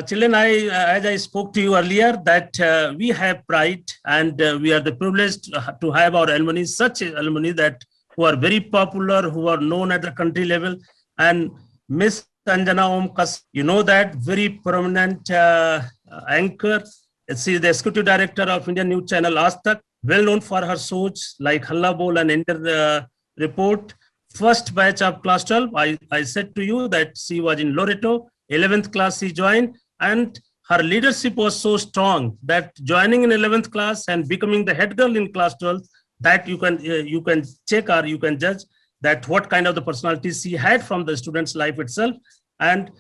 Children, as I spoke to you earlier, that we have pride and we are the privileged to have our alumni, such alumni that who are very popular, who are known at the country level. And Miss Anjana Om Kas, you know that, very prominent anchor. She is the executive director of Indian news channel Aaj Tak, well known for her shows like Halla Bol and Indian Report. First batch of class 12, I said to you that she was in Loreto. 11th class she joined, and her leadership was so strong that joining in 11th class and becoming the head girl in class 12, that you can check or you can judge that what kind of the personality she had from the student's life itself. And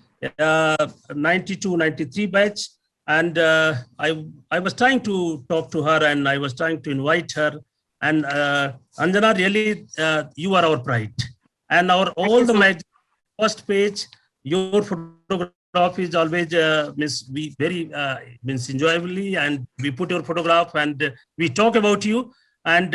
92, 93 batch, and I was trying to talk to her and I was trying to invite her. And Anjana, really, you are our pride. And our all the magazine first page, your photograph is always very enjoyably, and we put your photograph and we talk about you. And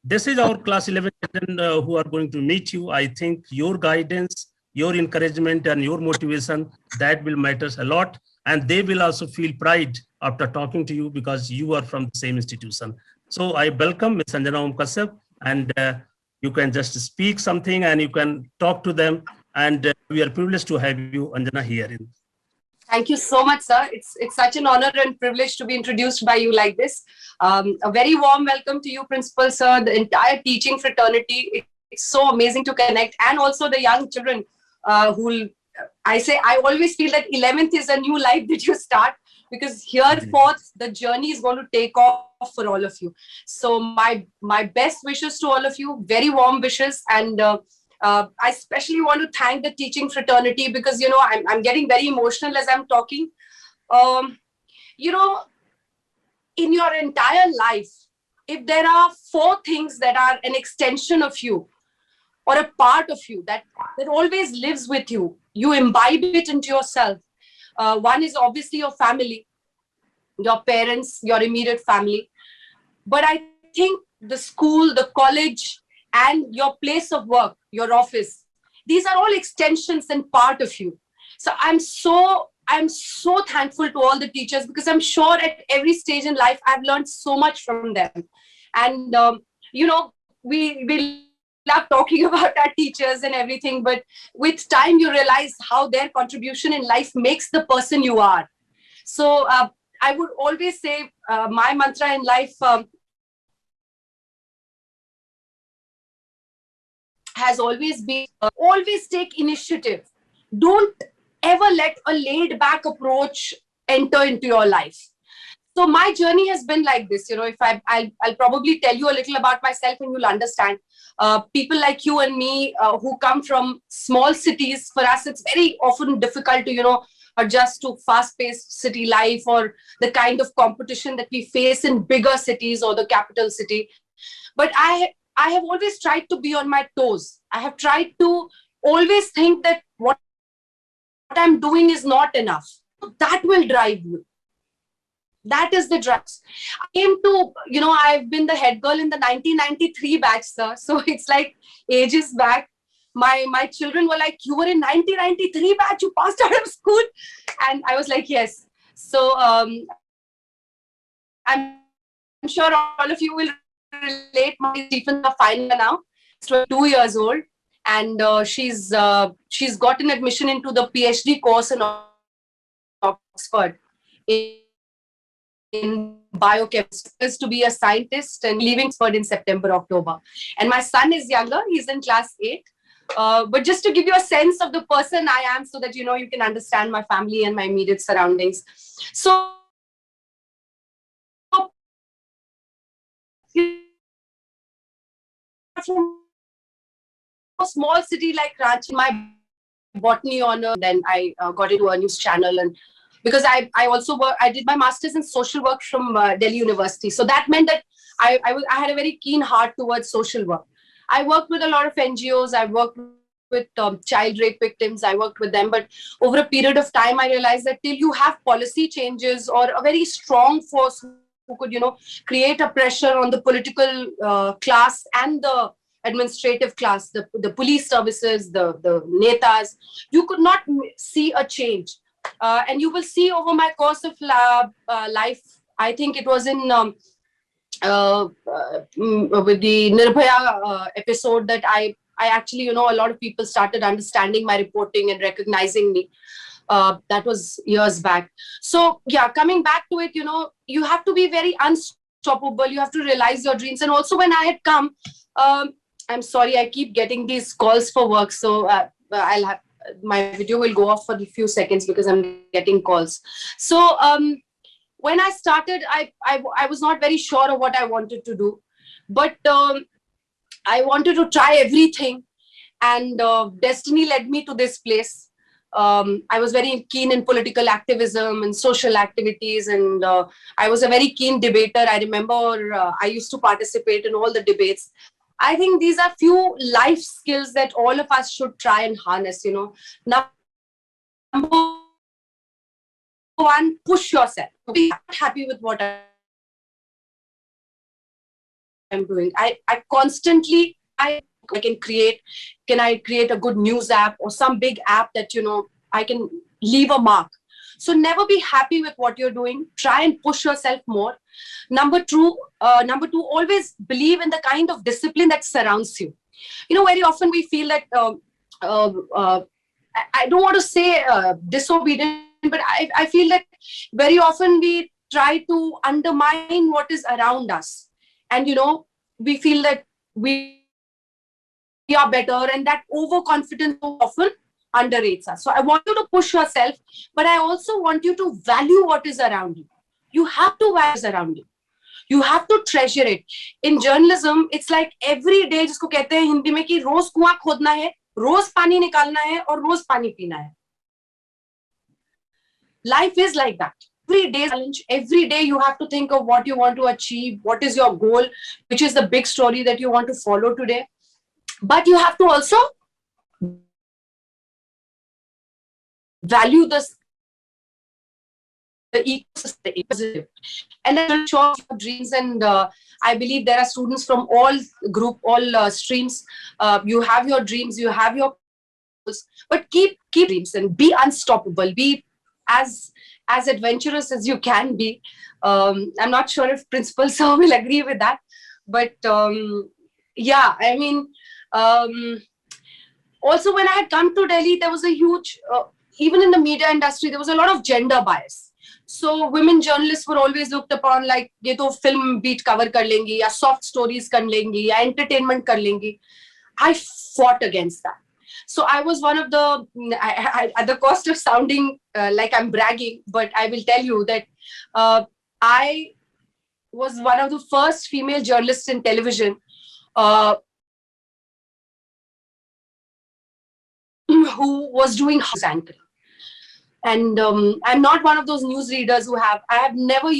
this is our class 11 children who are going to meet you. I think your guidance, your encouragement, and your motivation, that will matters a lot. And they will also feel pride after talking to you because you are from the same institution. So I welcome Ms. Anjana Om Kashyap, and you can just speak something and you can talk to them. And we are privileged to have you, Anjana, here. Thank you so much, sir. It's such an honor and privilege to be introduced by you like this. A very warm welcome to you, Principal, sir, the entire teaching fraternity. It's so amazing to connect, and also the young children I always feel that 11th is a new life that you start, because hereforth the journey is going to take off for all of you. So my best wishes to all of you, very warm wishes. And I especially want to thank the teaching fraternity, because, you know, I'm getting very emotional as I'm talking. You know, in your entire life, if there are 4 things that are an extension of you or a part of you that always lives with you, you imbibe it into yourself. One is obviously your family, your parents, your immediate family. But I think the school, the college, and your place of work, your office, these are all extensions and part of you. So I'm so thankful to all the teachers, because I'm sure at every stage in life I've learned so much from them. And you know, we love talking about our teachers and everything, but with time you realize how their contribution in life makes the person you are. So I would always say my mantra in life has always been, always take initiative. Don't ever let a laid back approach enter into your life. So my journey has been like this. You know, if I'll probably tell you a little about myself and you'll understand. People like you and me who come from small cities, for us it's very often difficult to, you know, adjust to fast-paced city life or the kind of competition that we face in bigger cities or the capital city. But I have always tried to be on my toes. I have tried to always think that what I'm doing is not enough. That will drive you. That is the drugs. I came to, you know, I've been the head girl in the 1993 batch, sir. So it's like ages back. My children were like, you were in 1993 batch, you passed out of school. And I was like, yes. So I'm sure all of you will relate. My Stephen's a final now. She's 2 years old. And she's gotten admission into the PhD course in Oxford in biochemistry, to be a scientist, and leaving Oxford in September, October. And my son is younger, he's in class 8. But just to give you a sense of the person I am, so that, you know, you can understand my family and my immediate surroundings. So, from a small city like Ranchi, my botany honor, then I got into a news channel, and because I also I did my master's in social work from Delhi University. So that meant that I had a very keen heart towards social work. I worked with a lot of NGOs. I worked with child rape victims. I worked with them. But over a period of time, I realized that till you have policy changes or a very strong force who could, you know, create a pressure on the political class and the administrative class, the police services, the netas, you could not see a change. And you will see over my course of life, I think it was in with the Nirbhaya episode that I actually, a lot of people started understanding my reporting and recognizing me. That was years back. So yeah, coming back to it, you have to be very unstoppable. You have to realize your dreams. And also when I had come, I'm sorry, I keep getting these calls for work. So I'll have, my video will go off for a few seconds because I'm getting calls. So when I started, I was not very sure of what I wanted to do, but I wanted to try everything, and destiny led me to this place. I was very keen in political activism and social activities, and I was a very keen debater. I remember I used to participate in all the debates. I think these are few life skills that all of us should try and harness. Number one, push yourself. Be happy with what I'm doing. I constantly, I can create a good news app or some big app that, I can leave a mark. So never be happy with what you're doing. Try and push yourself more. Number two, always believe in the kind of discipline that surrounds you. Very often we feel that, I don't want to say disobedient, but I feel that very often we try to undermine what is around us. And, we feel that we are better, and that overconfidence often underrates us. So I want you to push yourself, but I also want you to value what is around you. You have to value what is around you. You have to treasure it. In journalism, it's like every day, जिसको कहते हैं हिंदी में कि रोज कुआं खोदना है, रोज पानी निकालना है और रोज पानी पीना है. Life is like that. Every day challenge. Every day you have to think of what you want to achieve, what is your goal, which is the big story that you want to follow today. But you have to also value the ecosystem, and then show your dreams. And I believe there are students from all streams. You have your dreams, you have your goals, but keep dreams and be unstoppable. Be as adventurous as you can be. I'm not sure if Principal Sir will agree with that, but yeah, I mean, also when I had come to Delhi, there was a huge, even in the media industry, there was a lot of gender bias. So women journalists were always looked upon like, ye to film beat cover kar lengi, ya soft stories kar lengi, ya entertainment kar lengi. I fought against that. So I was one of the, at the cost of sounding like I'm bragging, but I will tell you that I was one of the first female journalists in television who was doing house anchoring. And I'm not one of those news readers I have never,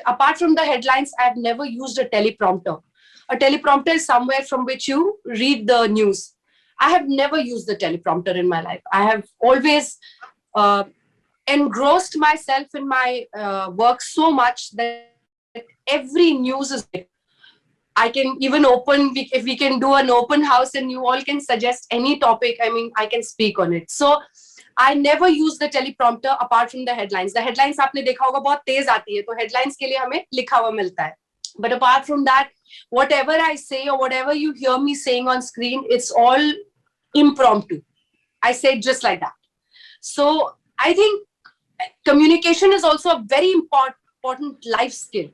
apart from the headlines, I've never used a teleprompter. A teleprompter is somewhere from which you read the news. I have never used the teleprompter in my life. I have always engrossed myself in my work so much that every news is big. I can even open, if we can do an open house and you all can suggest any topic, I mean, I can speak on it. So I never use the teleprompter apart from the headlines. The headlines आपने देखा होगा बहुत तेज आती है, तो headlines के लिए हमें लिखा हुआ मिलता है. But apart from that, whatever I say or whatever you hear me saying on screen, it's all impromptu. I say it just like that. So I think communication is also a very important life skill.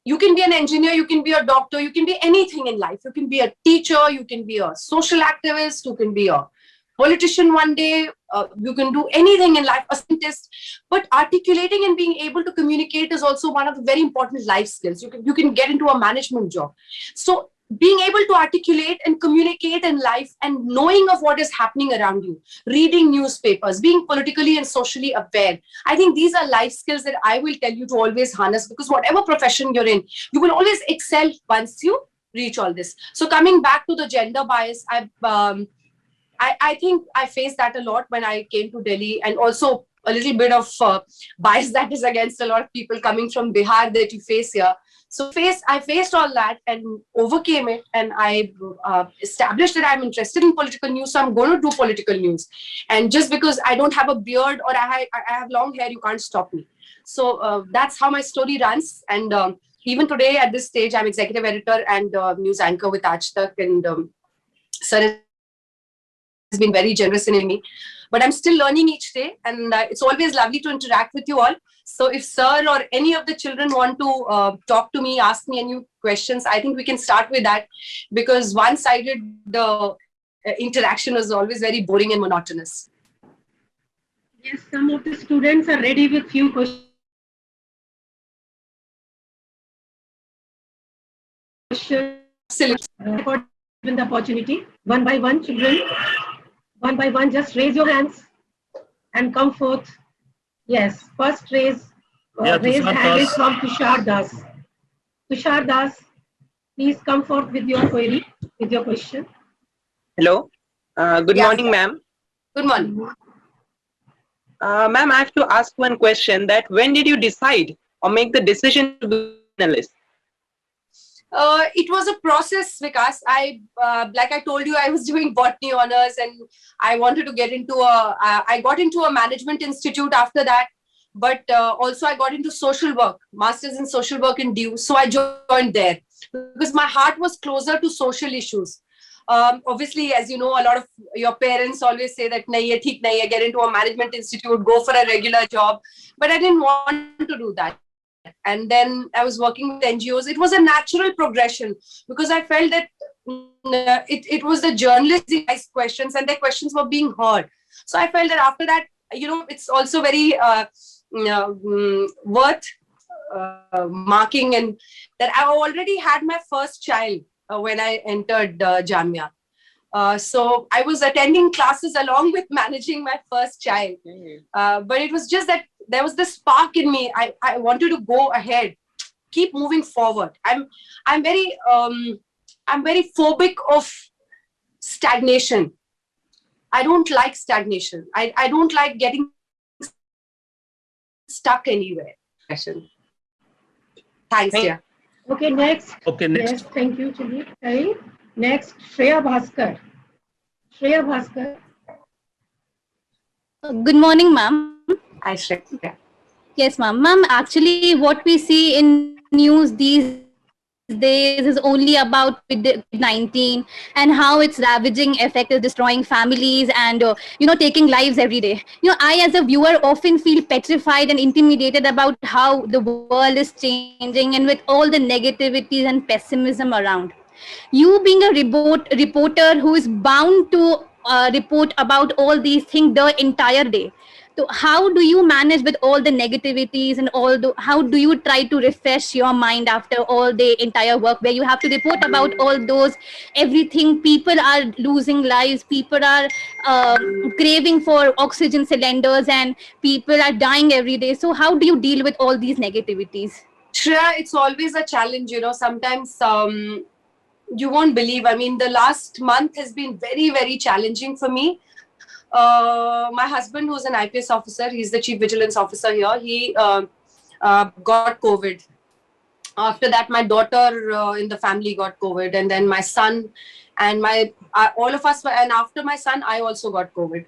You can be an engineer, you can be a doctor, you can be anything in life. You can be a teacher, you can be a social activist, you can be a politician one day, you can do anything in life, a scientist. But articulating and being able to communicate is also one of the very important life skills. You can get into a management job. So being able to articulate and communicate in life and knowing of what is happening around you, reading newspapers, being politically and socially aware. I think these are life skills that I will tell you to always harness, because whatever profession you're in, you will always excel once you reach all this. So coming back to the gender bias, I think I faced that a lot when I came to Delhi, and also a little bit of bias that is against a lot of people coming from Bihar that you face here. So I faced all that and overcame it, and I established that I'm interested in political news, so I'm going to do political news. And just because I don't have a beard or I have long hair, you can't stop me. So that's how my story runs. And even today at this stage, I'm executive editor and news anchor with Aaj Tak, and sir has been very generous in me. But I'm still learning each day, and it's always lovely to interact with you all. So if sir or any of the children want to talk to me, ask me any questions, I think we can start with that, because one-sided the interaction is always very boring and monotonous. Yes, some of the students are ready with few questions. Absolutely. Given the opportunity, one by one, children, one by one, just raise your hands and come forth. Yes, first raised hand is from Tushar Das. Tushar Das, please come forth with your query, with your question. Hello. Good morning, ma'am. Good morning. Ma'am, I have to ask one question, that when did you decide or make the decision to be an analyst? It was a process, Vikas. Like I told you, I was doing botany honors, and I wanted to get into I got into a management institute after that, but also I got into social work, masters in social work in DU. So I joined there because my heart was closer to social issues. Obviously, as you know, a lot of your parents always say that nahi hai, theek nahi hai, get into a management institute, go for a regular job. But I didn't want to do that. And then I was working with NGOs. It was a natural progression because I felt that it was the journalists who asked questions and their questions were being heard. So I felt that after that, it's also very worth marking, and that I already had my first child when I entered Jamia. So I was attending classes along with managing my first child. But it was just that there was this spark in me. I wanted to go ahead, keep moving forward. I'm very phobic of stagnation. I don't like stagnation. I don't like getting stuck anywhere. Thanks, dear. Okay, next. Okay, next. Yes, thank you, Chili. Next, Shreya Bhaskar. Shreya Bhaskar. Good morning, ma'am. Hi, Shreya. Yes, ma'am. Ma'am, actually, what we see in news these days is only about COVID-19 and how its ravaging effect is destroying families and taking lives every day. I as a viewer often feel petrified and intimidated about how the world is changing, and with all the negativities and pessimism around. You being a reporter who is bound to report about all these things the entire day. So how do you manage with all the negativities and how do you try to refresh your mind after all the entire work where you have to report about all those, everything, people are losing lives, people are craving for oxygen cylinders, and people are dying every day. So how do you deal with all these negativities? Shreya, it's always a challenge, sometimes you won't believe. I mean, the last month has been very, very challenging for me. My husband, who's an IPS officer, he's the chief vigilance officer here, he got COVID. After that, my daughter in the family got COVID, and then my son and all of us were, and after my son, I also got COVID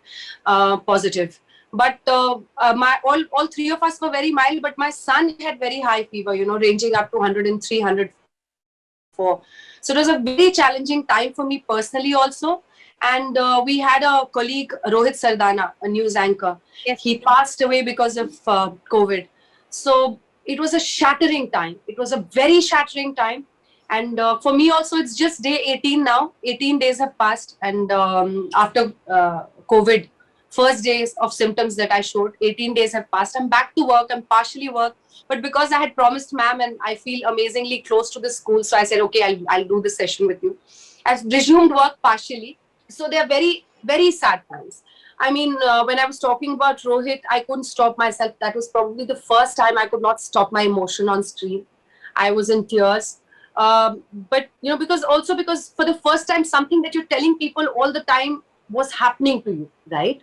positive. But all three of us were very mild, but my son had very high fever, ranging up to 103, 104. So it was a very challenging time for me personally also. And we had a colleague, Rohit Sardana, a news anchor. Yes. He passed away because of COVID. So it was a shattering time. It was a very shattering time. And for me also, it's just day 18 now. 18 days have passed. And after COVID, first days of symptoms that I showed, 18 days have passed. I'm back to work. I'm partially work. But because I had promised ma'am and I feel amazingly close to the school, so I said, okay, I'll do this session with you. I've resumed work partially. So they are very, very sad times. I mean, when I was talking about Rohit, I couldn't stop myself. That was probably the first time I could not stop my emotion on screen. I was in tears. But, because for the first time, something that you're telling people all the time was happening to you, right?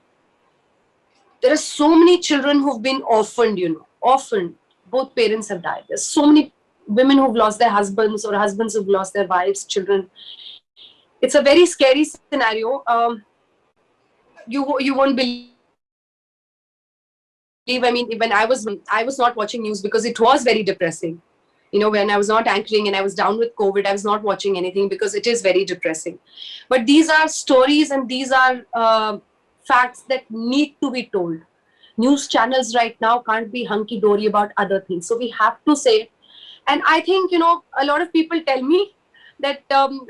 there are so many children who've been orphaned, orphaned. Both parents have died. There's so many women who've lost their husbands or husbands who've lost their wives, children. It's a very scary scenario. You won't believe. I mean, when I was not watching news because it was very depressing. When I was not anchoring and I was down with COVID, I was not watching anything because it is very depressing. But these are stories and these are facts that need to be told. News channels right now can't be hunky-dory about other things. So we have to say it. And I think, a lot of people tell me that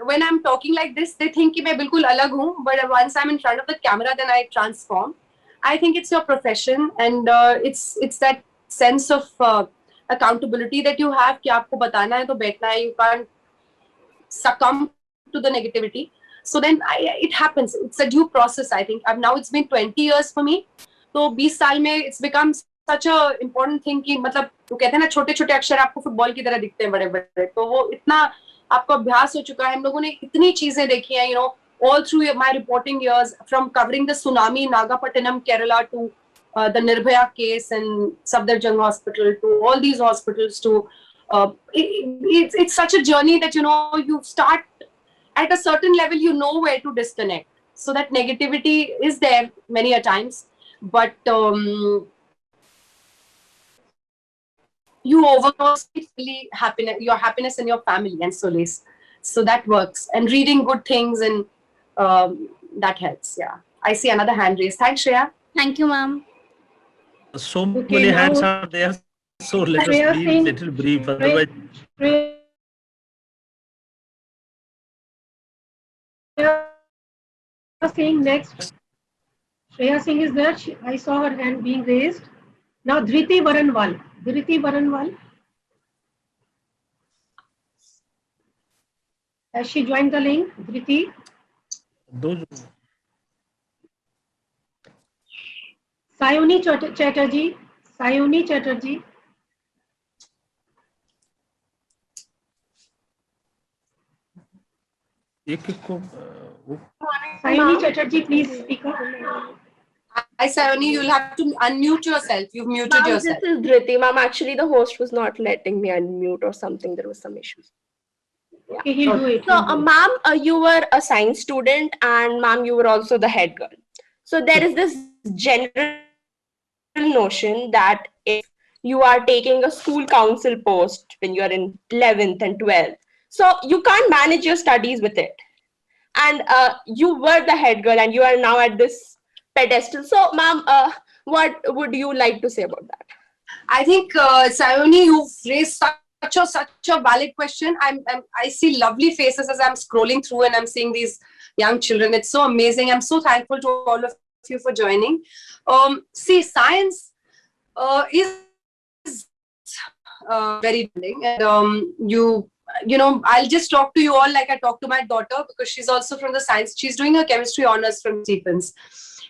when I'm talking like this, they think कि मैं बिल्कुल अलग हूँ. But once I'm in front of the camera, then I transform. I think it's your profession and it's that sense of accountability that you have कि आपको बताना है तो बैठना है. You can't succumb to the negativity. So then it happens. It's a due process, I think. Now it's been 20 years for me. तो 20 साल में it's become such a important thing कि मतलब वो कहते हैं ना छोटे छोटे अक्षर आपको फुटबॉल की तरह दिखते हैं बड़े बड़े. तो वो इतना आपको अभ्यास हो चुका है. हम लोगों ने इतनी चीजें देखी हैं, all through my reporting years, from covering the tsunami in Nagapattinam, Kerala, to the Nirbhaya case and Safdarjung Hospital, to all these hospitals, to it's such a journey that you start at a certain level, you know where to disconnect. So that negativity is there many a times, but you overcome your happiness and your family and solace. So that works. And reading good things and that helps. Yeah. I see another hand raised. Thanks, Shreya. Thank you, ma'am. So Okay, many hands now- are there. So let Shreya us be Singh- little brief. Otherwise, Shreya Singh next. Shreya Singh is there. I saw her hand being raised. Now Dhriti Varanwal. Dhriti Varanwal. Has she joined the link? Dhriti. those Sayoni Chatterjee. Sayoni Chatterjee. एक एक को Sayoni Chatterjee, please speak up. Hi, Sayoni, you'll have to unmute yourself. You've muted Ma'am, yourself. this is Dhriti. Ma'am, actually the host was not letting me unmute or something. There was some issues. Okay, he'll do it. So, ma'am, you were a science student and ma'am, you were also the head girl. So there is this general notion that if you are taking a school council post when you are in 11th and 12th, so you can't manage your studies with it. And you were the head girl and you are now at this pedestal. So, ma'am, what would you like to say about that? I think, Sayoni, you've raised such a valid question. I see lovely faces as I'm scrolling through and I'm seeing these young children. It's so amazing. I'm so thankful to all of you for joining. See, science is very thrilling. And I'll just talk to you all like I talk to my daughter because she's also from the science. She's doing her chemistry honors from Stephens.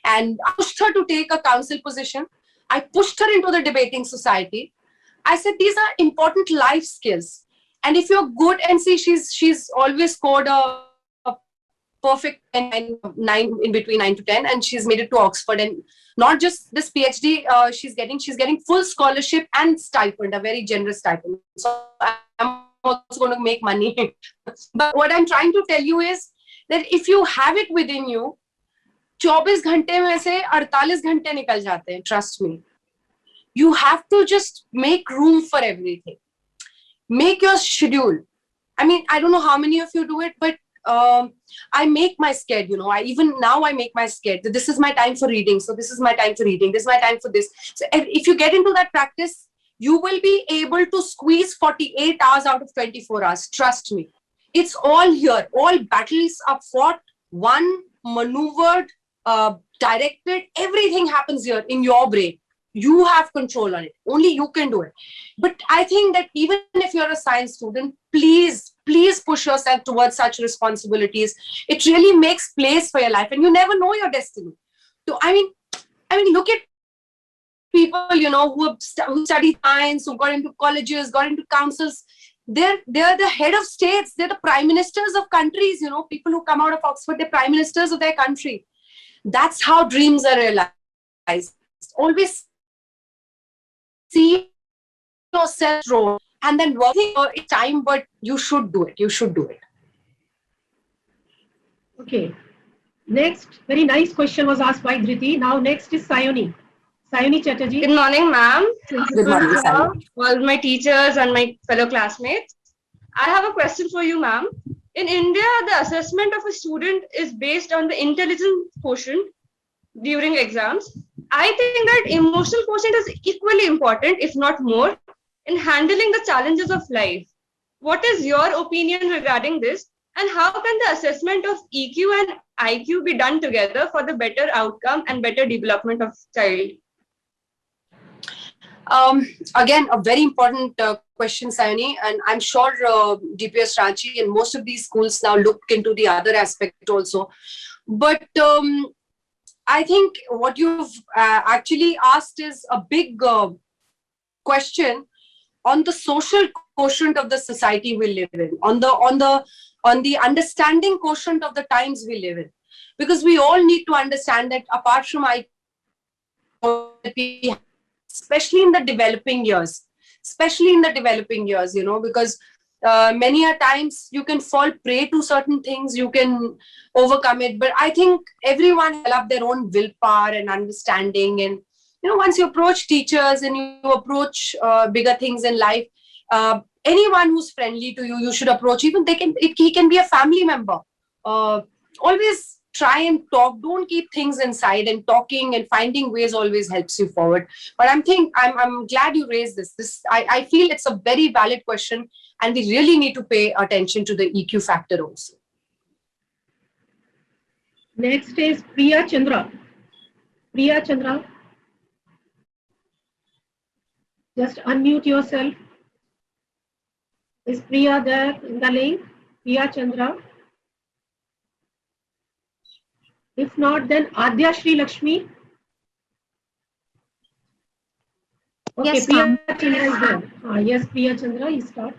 And I pushed her to take a council position. I pushed her into the debating society. I said, these are important life skills. And if you're good, and see, she's always scored a perfect 9 in between 9 to 10, and she's made it to Oxford. And not just this PhD she's getting full scholarship and stipend, a very generous stipend. So I'm also going to make money. But what I'm trying to tell you is that if you have it within you, 24 घंटे में से 48 घंटे निकल जाते हैं. Trust me. You have to just make room for everything. Make your schedule. I mean, I don't know how many of you do it, but I make my schedule. Even now I make my schedule. This is my time for reading. So this is my time for reading. This is my time for this. So if you get into that practice, you will be able to squeeze 48 hours out of 24 hours. Trust me. It's all here. All battles are fought, won, maneuvered, directed. Everything happens here in your brain. You have control on it. Only you can do it. But I think that even if you're a science student, please push yourself towards such responsibilities. It really makes place for your life, and you never know your destiny. So I mean, look at people who study science, who got into colleges, got into councils. They're the head of states. They're the prime ministers of countries. People who come out of Oxford, they're prime ministers of their country. That's how dreams are realized. Always see yourself role and then working it's time, but you should do it. You should do it. Okay. Next, very nice question was asked by Dhriti. Now next is Sayoni. Sayoni Chatterjee. Good morning, ma'am. Good morning, Sayoni. All my teachers and my fellow classmates. I have a question for you, ma'am. In India, the assessment of a student is based on the intelligence quotient during exams. I think that emotional quotient is equally important, if not more, in handling the challenges of life. What is your opinion regarding this? And how can the assessment of EQ and IQ be done together for the better outcome and better development of child? Again, a very important question, Sayoni, and I'm sure DPS Ranchi and most of these schools now look into the other aspect also. But I think what you've actually asked is a big question on the social quotient of the society we live in, on the understanding quotient of the times we live in, because we all need to understand that apart from IQ, especially in the developing years, you know, because many a times you can fall prey to certain things, you can overcome it, but I think everyone will have their own willpower and understanding. And you know, once you approach teachers and you approach bigger things in life, anyone who's friendly to you, you should approach. Even he can be a family member. Always try and talk. Don't keep things inside, and talking and finding ways always helps you forward. But I'm glad you raised this. I feel it's a very valid question, and we really need to pay attention to the EQ factor also. Next is Priya Chandra. Priya Chandra. Just unmute yourself. Is Priya there in the link? Priya Chandra. If not, then Adya Shri Lakshmi. Okay, Yes, Priya ma'am. Chandra is there. Yes, Priya Chandra, you start.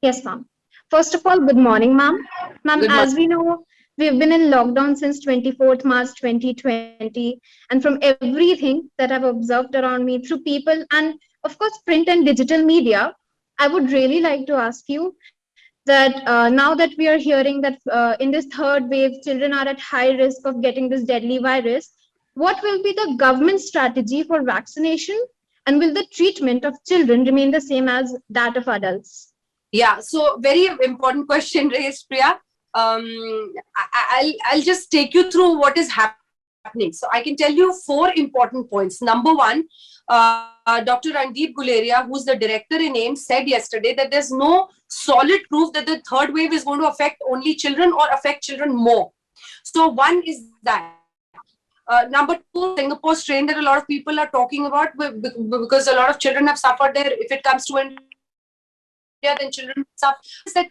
Yes, ma'am. First of all, good morning, ma'am. Ma'am, Good as we know, we've been in lockdown since 24th March 2020. And from everything that I've observed around me through people and, of course, print and digital media, I would really like to ask you that now that we are hearing that in this third wave, children are at high risk of getting this deadly virus, what will be the government strategy for vaccination? And will the treatment of children remain the same as that of adults? Yeah, so very important question raised, Priya. I'll just take you through what is happening. So I can tell you 4 important points. Number one, Dr. Randeep Guleria, who's the director in AIIMS, said yesterday that there's no solid proof that the third wave is going to affect only children or affect children more. So one is that. Number 2, Singapore strain that a lot of people are talking about, because a lot of children have suffered there. If it comes to India, then children suffer.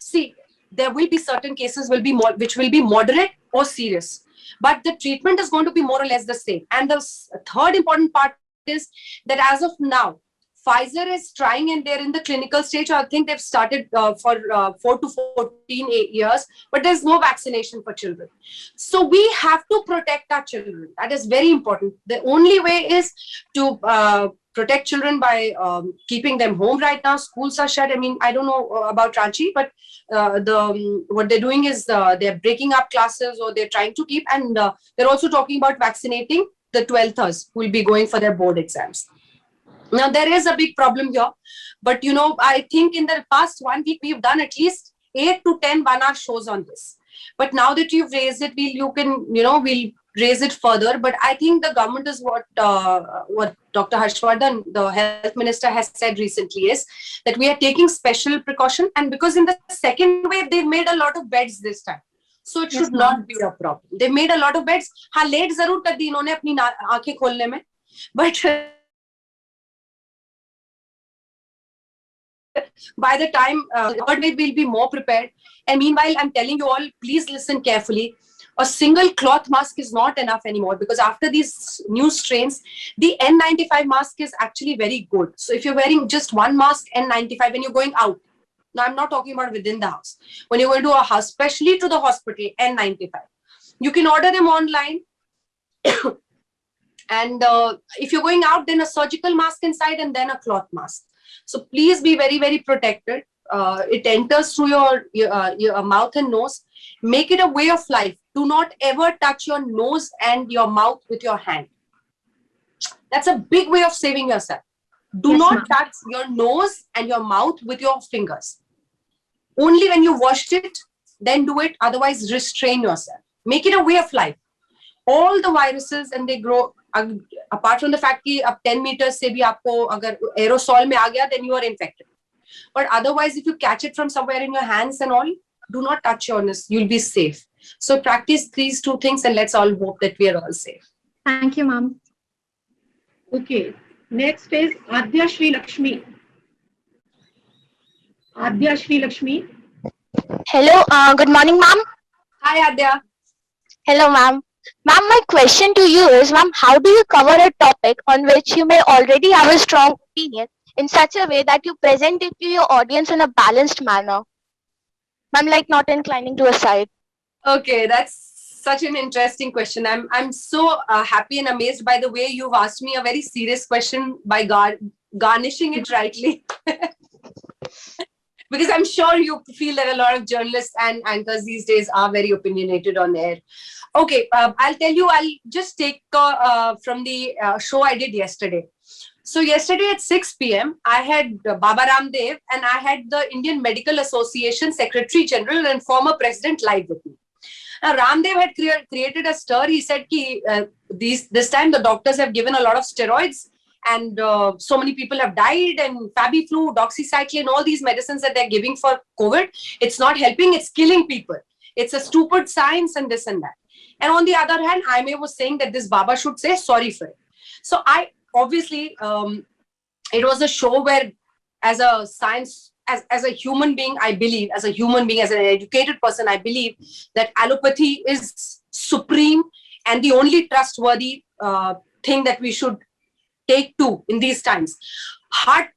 See, there will be certain cases which will be moderate or serious, but the treatment is going to be more or less the same. And the third important part is that as of now, Pfizer is trying, and they're in the clinical stage. I think they've started for 4 to 14 years, but there's no vaccination for children. So we have to protect our children. That is very important. The only way is to protect children by keeping them home right now. Schools are shut. I mean, I don't know about Ranchi, but what they're doing is they're breaking up classes, or they're trying to keep, and they're also talking about vaccinating the 12thers who will be going for their board exams. Now, there is a big problem here, but you know, I think in the past 1 week, we've done at least 8 to 10 one-hour shows on this. But now that you've raised it, we'll raise it further. But I think the government is what Dr. Harshvardhan, the health minister, has said recently is that we are taking special precaution. And because in the second wave, they've made a lot of beds this time. So it should not be a problem. They made a lot of beds. हाँ, late जरूर कर दी इन्होंने अपनी आंखें खोलने में. But by the time third wave, we'll be more prepared. And meanwhile, I'm telling you all, please listen carefully. A single cloth mask is not enough anymore, because after these new strains, the N95 mask is actually very good. So if you're wearing just one mask, N95, when you're going out, now I'm not talking about within the house, when you're going to a house, especially to the hospital, N95, you can order them online. And if you're going out, then a surgical mask inside and then a cloth mask. So please be very, very protected. It enters through your mouth and nose. Make it a way of life. Do not ever touch your nose and your mouth with your hand. That's a big way of saving yourself. Do Yes, not ma'am. touch your nose and your mouth with your fingers. Only when you washed it, then do it. Otherwise, restrain yourself. Make it a way of life. All the viruses, and they grow, apart from the fact that up 10 meters se bhi aapko agar aerosol mein aa gaya, then you are infected. But otherwise, if you catch it from somewhere in your hands and all, do not touch your nose. You'll be safe. So practice these two things, and let's all hope that we are all safe. Thank you, ma'am. Okay. Next is Adya Shri Lakshmi. Adya Shri Lakshmi. Hello, good morning, ma'am. Hi, Adya. Hello, ma'am. Ma'am, my question to you is, ma'am, how do you cover a topic on which you may already have a strong opinion in such a way that you present it to your audience in a balanced manner? Ma'am, like not inclining to a side. Okay, that's such an interesting question. I'm so happy and amazed by the way you've asked me a very serious question by garnishing it rightly. Because I'm sure you feel that a lot of journalists and anchors these days are very opinionated on air. Okay, I'll tell you, I'll just take from the show I did yesterday. So yesterday at 6 p.m., I had Baba Ramdev and I had the Indian Medical Association Secretary General and former President live with me. Now, Ramdev had created a stir. He said that this time the doctors have given a lot of steroids and so many people have died, and Fabiflu, doxycycline, all these medicines that they're giving for COVID, it's not helping, it's killing people. It's a stupid science and this and that. And on the other hand, IMA was saying that this Baba should say sorry for it. So I obviously, it was a show where as a science, as a human being, I believe, as a human being, as an educated person, I believe that allopathy is supreme and the only trustworthy thing that we should take to in these times. Heart,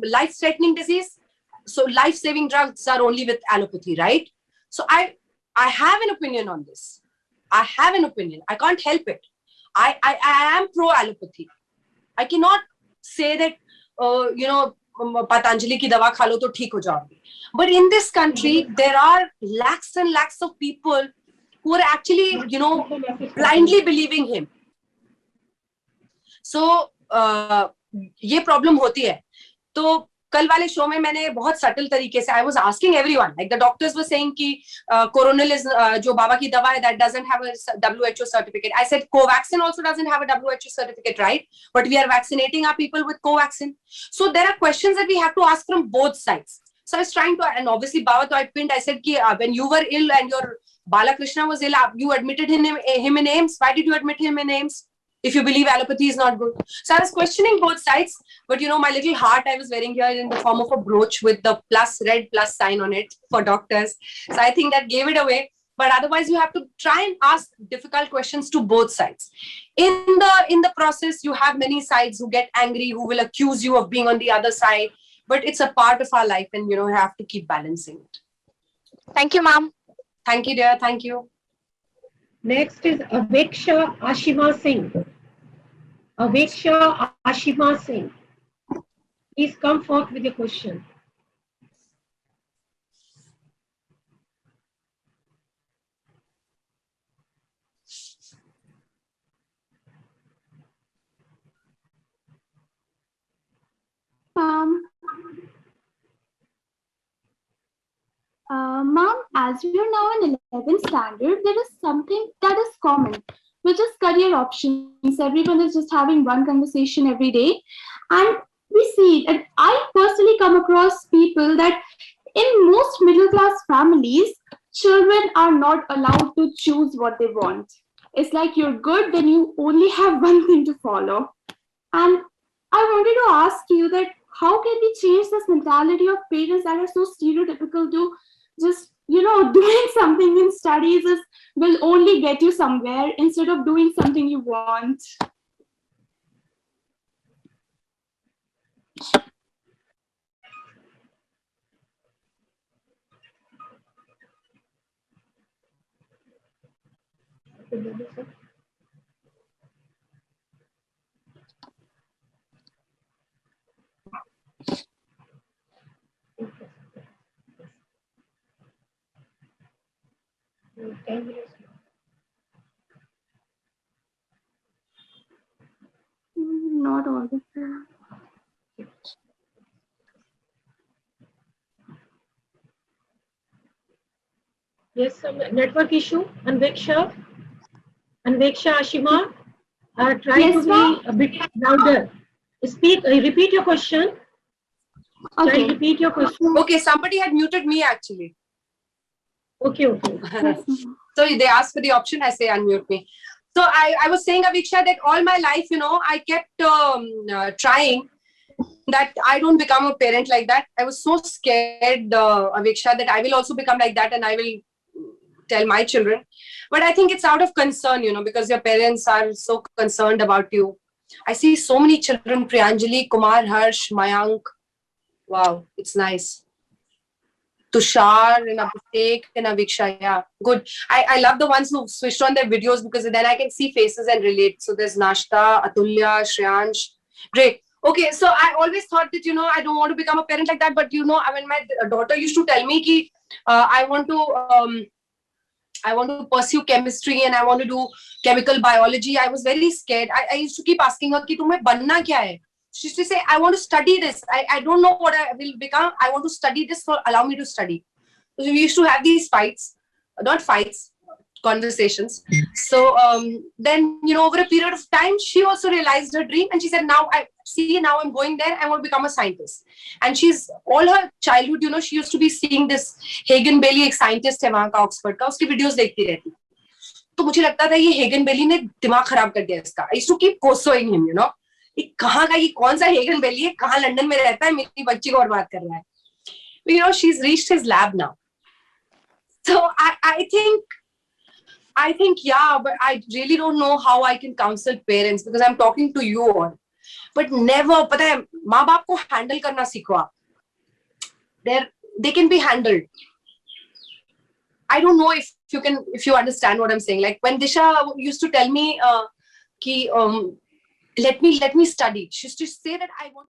life-threatening disease, so life-saving drugs are only with allopathy, right? So I have an opinion on this. I have an opinion. I can't help it. I am pro-allopathy. I cannot say that, Patanjali ki dawa kha lo to theek ho jaoge. But in this country, there are lakhs and lakhs of people who are actually, blindly believing him. So, ये problem होती है. तो कल वाले show में मैंने बहुत subtle तरीके से, I was asking everyone, like the doctors were saying कि coronel is जो बाबा की दवा है, that doesn't have a WHO certificate. I said Covaxin also doesn't have a WHO certificate, right? But we are vaccinating our people with Covaxin. So there are questions that we have to ask from both sides. So I was trying to, and obviously Baba, I pinned, I said कि when you were ill and your Balakrishna was ill, you admitted him in AIIMS. Why did you admit him in AIIMS? If you believe allopathy is not good. So I was questioning both sides, but my little heart I was wearing here in the form of a brooch with the red plus sign on it for doctors. So I think that gave it away. But otherwise, you have to try and ask difficult questions to both sides. In the process, you have many sides who get angry, who will accuse you of being on the other side. But it's a part of our life, and you have to keep balancing it. Thank you, ma'am. Thank you, dear. Thank you. Next is Aveksha Ashima Singh. Aveksha Ashima Singh. Please come forth with your question. Ma'am, as we are now in 11th standard, there is something that is common, which is career options. Everyone is just having one conversation every day. And we see, and I personally come across people that in most middle class families, children are not allowed to choose what they want. It's like you're good, then you only have one thing to follow. And I wanted to ask you that how can we change this mentality of parents that are so stereotypical to just, doing something in studies will only get you somewhere instead of doing something you want. Not all the Yes, some network issue. Anveksha Ashima, try Yes, to ma'am. be a bit louder. Speak, repeat your question. Try Okay. to repeat your question. Okay, somebody had muted me actually. Okay. Yes, ma'am. So they asked for the option, I say unmute me. So I was saying, Aviksha, that all my life, I kept trying that I don't become a parent like that. I was so scared, Aviksha, that I will also become like that and I will tell my children. But I think it's out of concern, because your parents are so concerned about you. I see so many children, Priyanjali, Kumar, Harsh, Mayank. Wow, it's nice. Tushar and Abhishek and Aviksha, yeah, good. I love the ones who switched on their videos because then I can see faces and relate. So there's Nashta, Atulya, Shreyansh. Great. Okay, so I always thought that, I don't want to become a parent like that. But, when my daughter used to tell me ki, I want to pursue chemistry and I want to do chemical biology, I was very scared. I used to keep asking her, ki, tumhe banna kya hai? She used to say, I want to study this. I don't know what I will become. I want to study this, so allow me to study. So we used to have these conversations. So then, over a period of time, she also realized her dream and she said, now I'm going there. I want to become a scientist. And she's all her childhood, she used to be seeing this Hagen Bailey, a scientist है वहाँ का Oxford का, उसकी videos देखती रहती. तो मुझे लगता था ये Hagen Bailey ने दिमाग खराब कर दिया इसका. I used to keep pursuing him, कहाँ का ये कौन सा हेगन बेली है, कहाँ लंदन में रहता है, मेरी बच्ची को बर्बाद कर रहा है. She's reached his lab now. So I think, yeah, but I really don't know how I can counsel parents because I'm talking to you all. But never, पता है, माँ बाप को handle करना सीखो आप. They can be handled. I don't know if you understand what I'm saying. Like when Disha used to tell me, let me study. She used to say that I want